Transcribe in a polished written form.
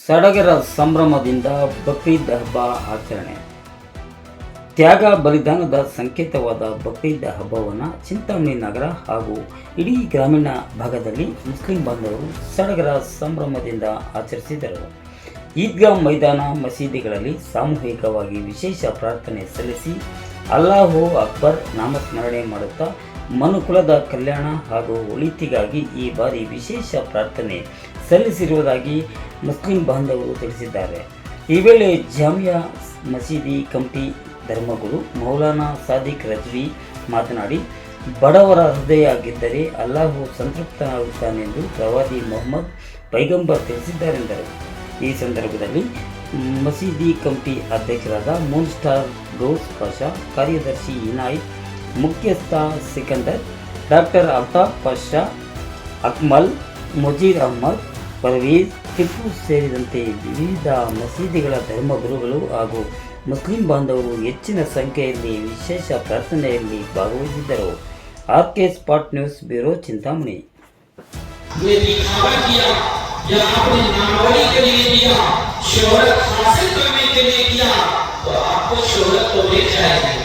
ಸಡಗರ ಸಂಭ್ರಮದಿಂದ ಬಕ್ರೀದ್ ಹಬ್ಬ ಆಚರಣೆ. ತ್ಯಾಗ ಬಲಿದಾನದ ಸಂಕೇತವಾದ ಬಕ್ರೀದ್ ಹಬ್ಬವನ್ನು ಚಿಂತಾಮಣಿ ನಗರ ಹಾಗೂ ಇಡೀ ಗ್ರಾಮೀಣ ಭಾಗದಲ್ಲಿ ಮುಸ್ಲಿಂ ಬಾಂಧವರು ಸಡಗರ ಸಂಭ್ರಮದಿಂದ ಆಚರಿಸಿದರು. ಈದ್ಗಾ ಮೈದಾನ, ಮಸೀದಿಗಳಲ್ಲಿ ಸಾಮೂಹಿಕವಾಗಿ ವಿಶೇಷ ಪ್ರಾರ್ಥನೆ ಸಲ್ಲಿಸಿ ಅಲ್ಲಾಹು ಅಕ್ಬರ್ ನಾಮಸ್ಮರಣೆ ಮಾಡುತ್ತಾ ಮನುಕುಲದ ಕಲ್ಯಾಣ ಹಾಗೂ ಒಳಿತಿಗಾಗಿ ಈ ಬಾರಿ ವಿಶೇಷ ಪ್ರಾರ್ಥನೆ ಸಲ್ಲಿಸಿರುವುದಾಗಿ ಮುಸ್ಲಿಂ ಬಾಂಧವರು ತಿಳಿಸಿದ್ದಾರೆ. ಈ ವೇಳೆ ಜಾಮಿಯಾ ಮಸೀದಿ ಕಮಿಟಿ ಧರ್ಮಗುರು ಮೌಲಾನಾ ಸಾದಿಕ್ ರಜ್ವಿ ಮಾತನಾಡಿ, ಬಡವರ ಹೃದಯ ಗೆದ್ದರೆ ಅಲ್ಲಾಹು ಸಂತೃಪ್ತನಾಗುತ್ತಾನೆಂದು ಪ್ರವಾದಿ ಮೊಹಮ್ಮದ್ ಪೈಗಂಬರ್ ತಿಳಿಸಿದ್ದಾರೆಂದರು. ಈ ಸಂದರ್ಭದಲ್ಲಿ ಮಸೀದಿ ಕಮಿಟಿ ಅಧ್ಯಕ್ಷರಾದ ಮೂನ್ ಸ್ಟಾರ್ ರೋಸ್ ಪಾಷಾ, ಕಾರ್ಯದರ್ಶಿ ಇನಾಯತ್, ಮುಖ್ಯಸ್ಥ ಸಿಕಂದರ್, ಡಾಕ್ಟರ್ ಅಲ್ತಾಫ್ ಪಾಷಾ, ಅಕ್ಮಲ್, ಮುಜೀರ್ ಅಹ್ಮದ್, ಪರ್ವೀಜ್, ಟಿಪ್ಪು ಸೇರಿದಂತೆ ವಿವಿಧ ಮಸೀದಿಗಳ ಧರ್ಮಗುರುಗಳು ಹಾಗೂ ಮುಸ್ಲಿಂ ಬಾಂಧವರು ಹೆಚ್ಚಿನ ಸಂಖ್ಯೆಯಲ್ಲಿ ವಿಶೇಷ ಪ್ರಾರ್ಥನೆಯಲ್ಲಿ ಭಾಗವಹಿಸಿದ್ದರು. RK spot news bureau, Chintamani. या आपने नामवरी के लिए किया, शोहरत हासिल करने के लिए किया, तो आपको शोहरत तो मिल जाएगी.